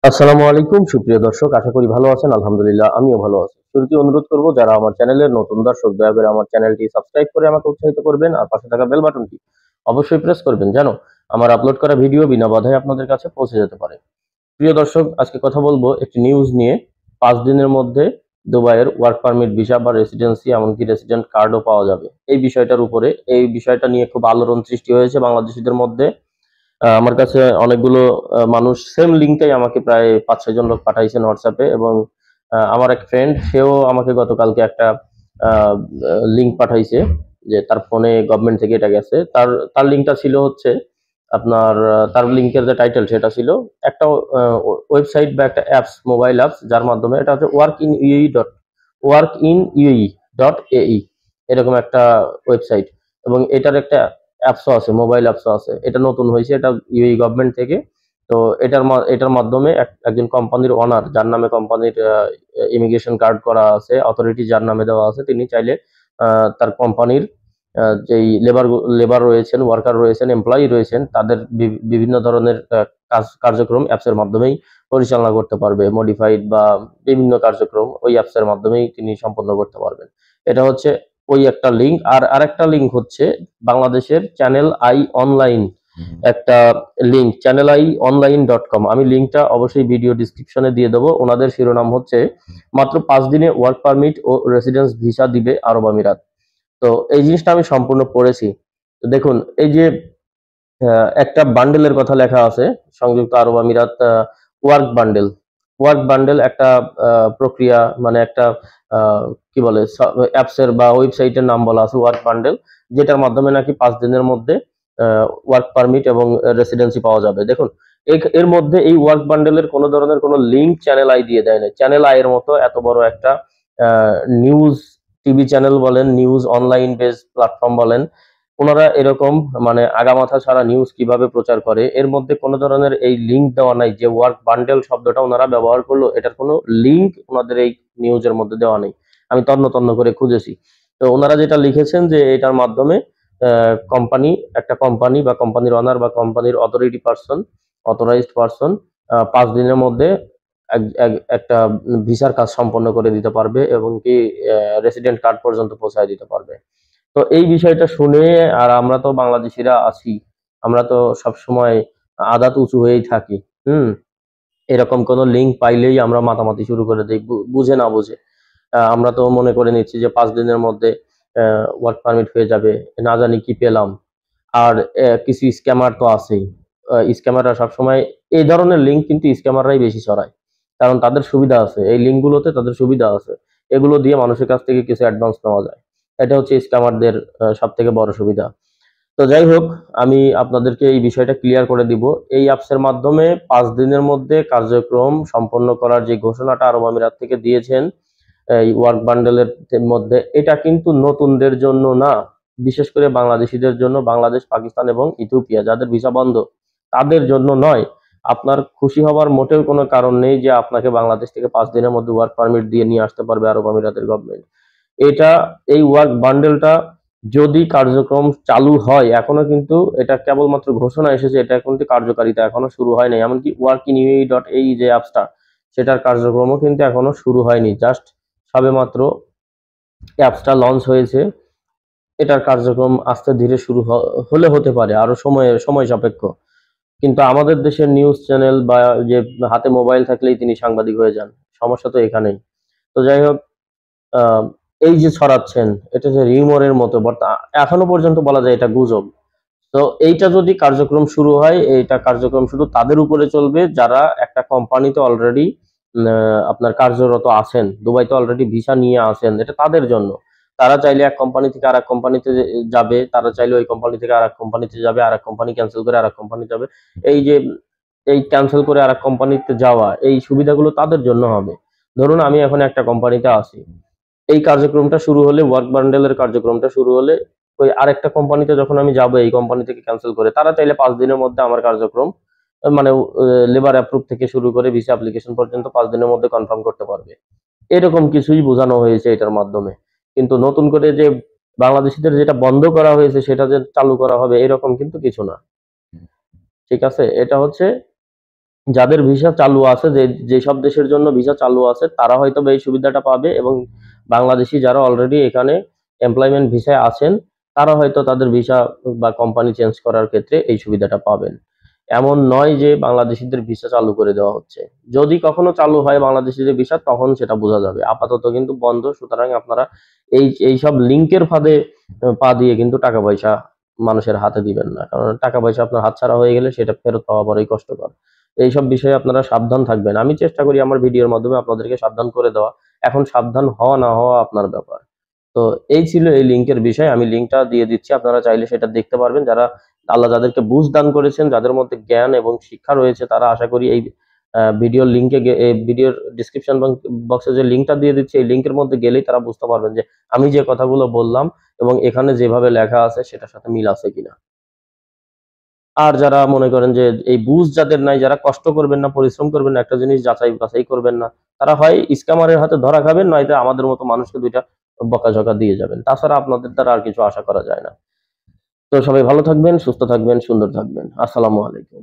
আসসালামু আলাইকুম সুপ্রিয় দর্শক, আশা করি ভালো আছেন। আলহামদুলিল্লাহ আমিও ভালো আছি। শুরুতে অনুরোধ করব, যারা আমার চ্যানেলের নতুন দর্শক দয়া করে আমার চ্যানেলটি সাবস্ক্রাইব করে আমাকে উৎসাহিত করবেন, আর পাশে থাকা বেল বাটনটি অবশ্যই প্রেস করবেন যেন আমার আপলোড করা ভিডিও বিনা বাধায় আপনাদের কাছে পৌঁছে যেতে পারে। প্রিয় দর্শক, আজকে কথা বলবো একটি নিউজ নিয়ে। 5 দিনের মধ্যে দুবাইয়ের ওয়ার্ক পারমিট, ভিসা বা রেসিডেন্সি, এমনকি রেসিডেন্ট কার্ডও পাওয়া যাবে। এই বিষয়টার উপরে, এই বিষয়টা নিয়ে খুব আলোড়ন সৃষ্টি হয়েছে বাংলাদেশিদের মধ্যে। আমার কাছে অনেকগুলো মানুষ সেম লিঙ্কটাই আমাকে প্রায় 5-6 জন লোক পাঠাইছেন হোয়াটসঅ্যাপে, এবং আমার এক ফ্রেন্ড, সেও আমাকে গতকালকে একটা লিঙ্ক পাঠাইছে যে তার ফোনে গভর্নমেন্ট থেকে এটা গেছে। তার তার লিঙ্কটা ছিল হচ্ছে আপনার, তার লিঙ্কের যে টাইটেল সেটা ছিল একটা ওয়েবসাইট বা একটা অ্যাপস, মোবাইল অ্যাপস, যার মাধ্যমে এটা হচ্ছে work in UAE.ei, এরকম একটা ওয়েবসাইট, এবং এটার একটা অ্যাপসও আছে, মোবাইল অ্যাপসও আছে। এটা নতুন হয়েছে, এটা ইউএই গভর্নমেন্ট থেকে। তো এটার মাধ্যমে একজন কোম্পানির ওনার, যার নামে কোম্পানির ইমিগ্রেশন কার্ড করা আছে, অথরিটি যার নামে দেওয়া আছে, তিনি চাইলে তার কোম্পানির যেই লেবার রয়েছেন, ওয়ার্কার রয়েছেন, এমপ্লয়ি রয়েছেন, তাদের বিভিন্ন ধরনের কার্যক্রম অ্যাপসের মাধ্যমেই পরিচালনা করতে পারবে। মডিফাইড বা বিভিন্ন কার্যক্রম ওই অ্যাপসের মাধ্যমেই তিনি সম্পন্ন করতে পারবেন। এটা হচ্ছে ওই একটা লিঙ্ক। আর আরেকটা লিঙ্ক হচ্ছে বাংলাদেশের চ্যানেল আই অনলাইন, একটা লিঙ্ক, channelionline.com। আমি লিঙ্কটা অবশ্যই ভিডিও ডিসক্রিপশনে দিয়ে দেবো। ওনাদের শিরোনাম হচ্ছে মাত্র 5 দিনে ওয়ার্ক পারমিট ও রেসিডেন্স ভিসা দিবে আরব আমিরাত। তো এই জিনিসটা আমি সম্পূর্ণ পড়েছি। তো দেখুন, এই যে একটা বান্ডেলের কথা লেখা আছে, সংযুক্ত আরব আমিরাত ওয়ার্ক বান্ডেল। ওয়ার্ক বান্ডেল একটা প্রক্রিয়া, মানে একটা কি বলে, অ্যাপসের বা ওয়েবসাইটের নাম বলা আছে ওয়ার্ক বান্ডেল, যেটার মাধ্যমে নাকি 5 দিনের মধ্যে ওয়ার্ক পারমিট এবং রেসিডেন্সি পাওয়া যাবে। দেখুন, এর মধ্যে এই ওয়ার্ক বান্ডেলের কোনো ধরনের কোনো লিঙ্ক চ্যানেল আই দিয়ে দেয় না। চ্যানেল আই এর মতো এত বড় একটা নিউজ টিভি চ্যানেল বলেন, নিউজ অনলাইন বেস প্ল্যাটফর্ম বলেন, ওনারা এরকম মানে আগামাথা ছাড়া নিউজ কিভাবে প্রচার করে, এর মধ্যে কোনো ধরনের এই লিঙ্ক দেওয়া নাই। যে ওয়ার্ক বান্ডেল শব্দটা ওনারা ব্যবহার করলো, এটার কোনো লিঙ্ক ওনাদের এই নিউজের মধ্যে দেওয়া নেই। আমি তন্ন তন্ন করে খুঁজেছি। তো ওনারা যেটা লিখেছেন যে এটার মাধ্যমে কোম্পানি, একটা কোম্পানি বা কোম্পানির অনার বা কোম্পানির অথরাইজড পারসন 5 দিনের মধ্যে একটা ভিসার কাজ সম্পন্ন করে দিতে পারবে, এবং কি রেসিডেন্ট কার্ড পর্যন্ত পৌঁছায় দিতে পারবে। তো এই বিষয়টা শুনে, আর আমরা তো বাংলাদেশিরা আছি, আমরা তো সবসময় আদাত উঁচু হয়েই থাকি। হুম এরকম কোনো লিঙ্ক পাইলেই আমরা মাতামাতি শুরু করে দিই, বুঝে না বুঝে। আমরা তো মনে করে নিচ্ছি যে 5 দিনের মধ্যে ওয়ার্ক পারমিট হয়ে যাবে, না জানি কি পেলাম। আর কিছু স্ক্যামার তো আছেই। স্ক্যামাররা সবসময় এই ধরনের লিঙ্ক, কিন্তু স্ক্যামাররাই বেশি ছড়ায়, কারণ তাদের সুবিধা আছে, এই লিঙ্কগুলোতে তাদের সুবিধা আছে। এগুলো দিয়ে মানুষের কাছ থেকে কিছু অ্যাডভান্স নেওয়া যায়। এটা হচ্ছে স্ক্যামারদের সব থেকে বড় সুবিধা। তো যাই হোক, আমি আপনাদেরকে এই বিষয়টা ক্লিয়ার করে দিব। এই অ্যাপসের মাধ্যমে 5 দিনের মধ্যে কার্যক্রম সম্পন্ন করার যে ঘোষণাটা আরব আমিরাত থেকে দিয়েছেন এই ওয়ার্ক বান্ডেলের মধ্যে, এটা কিন্তু নতুনদের জন্য না, বিশেষ করে বাংলাদেশিদের জন্য, বাংলাদেশ, পাকিস্তান এবং ইথিওপিয়া যাদের ভিসা বন্ধ, তাদের জন্য নয়। আপনার খুশি হওয়ার মোটেও কোনো কারণ নেই যে আপনাকে বাংলাদেশ থেকে 5 দিনের মধ্যে ওয়ার্ক পারমিট দিয়ে নিয়ে আসতে পারবে আরব আমিরাতের গভর্নমেন্ট। এটা, এই ওয়ার্ক বান্ডেলটা যদি কার্যক্রম চালু হয়, এখনো কিন্তু এটা কেবলমাত্র ঘোষণা এসেছে, এটা কিন্তু কার্যকারিতা এখনো শুরু হয় নাই। এমনকি workinUAE.ei যে অ্যাপসটা, সেটার কার্যক্রমও কিন্তু এখনো শুরু হয়নি। জাস্ট সবেমাত্র অ্যাপসটা লঞ্চ হয়েছে। এটার কার্যক্রম আস্তে ধীরে শুরু হলে হতে পারে, আরো সময় সাপেক্ষ। কিন্তু আমাদের দেশের নিউজ চ্যানেল বা যে হাতে মোবাইল থাকলেই তিনি সাংবাদিক হয়ে যান, সমস্যা তো এখানেই। তো যাই হোক, আহ, এই যে ছড়াচ্ছেন, এটা যে রিউমারের মতো, এখনো পর্যন্ত বলা যায় এটা গুজব। তো এইটা যদি কার্যক্রম শুরু হয়, এইটা কার্যক্রম শুধু তাদের উপরে চলবে যারা একটা কোম্পানিতে অলরেডি আপনার কার্যরত আছেন, দুবাইতে অলরেডি ভিসা নিয়ে আছেন, এটা তাদের জন্য। তারা চাইলে এক কোম্পানি থেকে আরেক কোম্পানিতে যাবে, তারা চাইলে ওই কোম্পানি থেকে আরেক কোম্পানিতে যাবে, আরেক কোম্পানি ক্যান্সেল করে আরেক কোম্পানি যাবে। এই যে এই ক্যান্সেল করে আরেক কোম্পানিতে যাওয়া, এই সুবিধাগুলো তাদের জন্য হবে। ধরুন আমি এখন একটা কোম্পানিতে আছি, এই কার্যক্রমটা শুরু হলে, ওয়ার্ক বান্ডেলের কার্যক্রমটা শুরু হলে, ওই আরেকটা কোম্পানিতে যখন আমি যাব, এই কোম্পানি থেকে ক্যান্সেল করে, তারা চাইলে 5 দিনের মধ্যে আমার কার্যক্রম, মানে লেবার অ্যাপ্রুভ থেকে শুরু করে ভিসা অ্যাপ্লিকেশন পর্যন্ত 5 দিনের মধ্যে কনফার্ম করতে পারবে। এরকম কিছুই বোঝানো হয়েছে এটার মাধ্যমে। কিন্তু নতুন করে যে বাংলাদেশিদের যেটা বন্ধ করা হয়েছে সেটা যে চালু করা হবে, এরকম কিন্তু কিছু না। ঠিক আছে, এটা হচ্ছে যাদের ভিসা চালু আছে, যেসব দেশের জন্য ভিসা চালু আছে তারা হয়তো এই সুবিধাটা পাবে, এবং বাংলাদেশি যারা অলরেডি এখানে এমপ্লয়মেন্ট ভিসায় আছেন তারা হয়তো তাদের ভিসা বা কোম্পানি চেঞ্জ করার ক্ষেত্রে এই সুবিধাটা পাবেন। এমন নয় যে বাংলাদেশিদের ভিসা চালু করে দেওয়া হচ্ছে। যদি কখনো চালু হয় বাংলাদেশিদের ভিসা তখন সেটা বোঝা যাবে, আপাতত কিন্তু বন্ধ। সুতরাং আপনারা এইসব লিঙ্কের ফাঁদে পা দিয়ে কিন্তু টাকা পয়সা মানুষের হাতে দিবেন না, কারণ টাকা পয়সা আপনার হাতছাড়া হয়ে গেলে সেটা ফেরত পাওয়া বড়ই কষ্টকর। এইসব বিষয়ে আপনারা সাবধান থাকবেন। আমি চেষ্টা করি আমার ভিডিওর মাধ্যমে আপনাদেরকে সাবধান করে দেওয়া। এখন সাবধান হওয়া না হওয়া আপনার ব্যাপার। তো এই ছিল এই লিঙ্কের বিষয়। আমি লিঙ্কটা দিয়ে দিচ্ছি, আপনারা চাইলে সেটা দেখতে পারবেন। যারা আল্লাহ যাদেরকে বুঝ দান করেছেন, যাদের মধ্যে জ্ঞান এবং শিক্ষা রয়েছে, তারা আশা করি এই ভিডিওর লিঙ্কে ভিডিওর ডিসক্রিপশন বক্সে যে লিঙ্কটা দিয়ে দিচ্ছি এই লিঙ্কের মধ্যে গেলেই তারা বুঝতে পারবেন যে আমি যে কথাগুলো বললাম এবং এখানে যেভাবে লেখা আছে সেটার সাথে মিল আছে কিনা। আর যারা মনে করেন যে এই বুঝ যাদের নাই, যারা কষ্ট করবেন না, পরিশ্রম করবেন না, একটা জিনিস যাচাই বাছাই করবেন না, তারা হয় স্ক্যামারের হাতে ধরা খাবেন, নয়তো আমাদের মতো মানুষকে দুইটা বকাঝকা দিয়ে যাবেন। তাছাড়া আপনাদের দ্বারা আর কিছু আশা করা যায় না। তো সবাই ভালো থাকবেন, সুস্থ থাকবেন, সুন্দর থাকবেন। আসসালামু আলাইকুম।